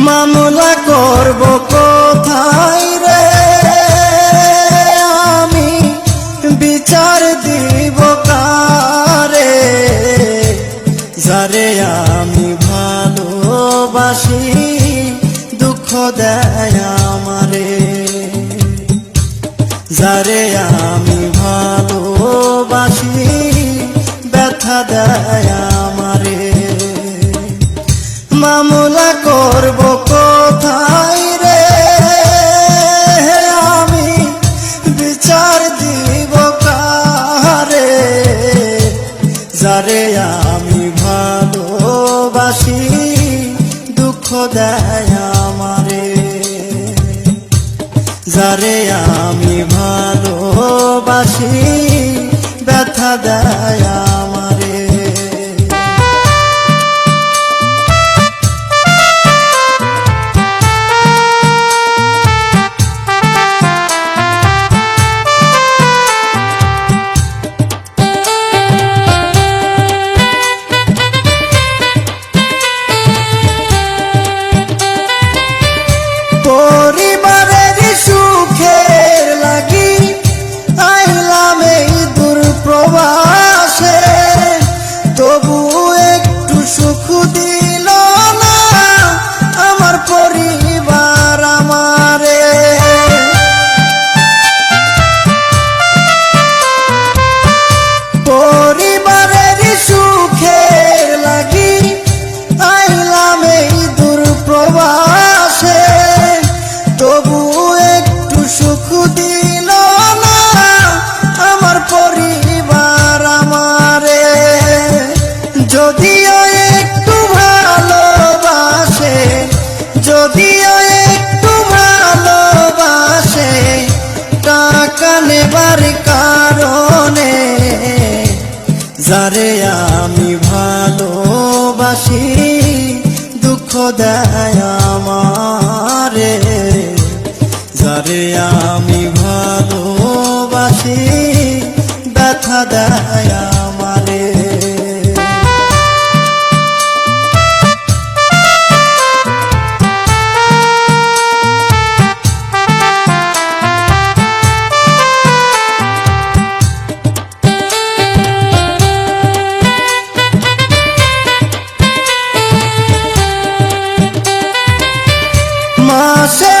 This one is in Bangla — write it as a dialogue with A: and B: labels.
A: মামলা করব কোথায় রে আমি, বিচার দিব কারে, যারে আমি ভালোবাসি দুঃখ দেয় আমারে, যারে আমি ভালোবাসি ব্যথা দেয় আমারে। মামলা করব কোথায় রে আমি, বিচার দিব কারে, যারে আমি ভালোবাসি দুঃখ দেয় আমারে, যারে আমি ভালোবাসি ব্যথা দেয় আমারে। পরিবারের সুখের লাগি আইলাম এই দূর প্রবাসে, তবু একটু সুখ দিল না আমার পরিবার আমারে। পরিবারের সুখের লাগি আইলাম এই দূর প্রবাসে, তবু একটু সুখ দিল না আমার পরিবার আমারে। যদিও একটু ভালোবাসে, যদিও একটু ভালোবাসে, টাকা নেবার কারণে, যারে আমি ভালোবাসি দুঃখ দেয় আমারে, যারে আমি ভালোবাসি ব্যথা দেয় আমারে। মাসে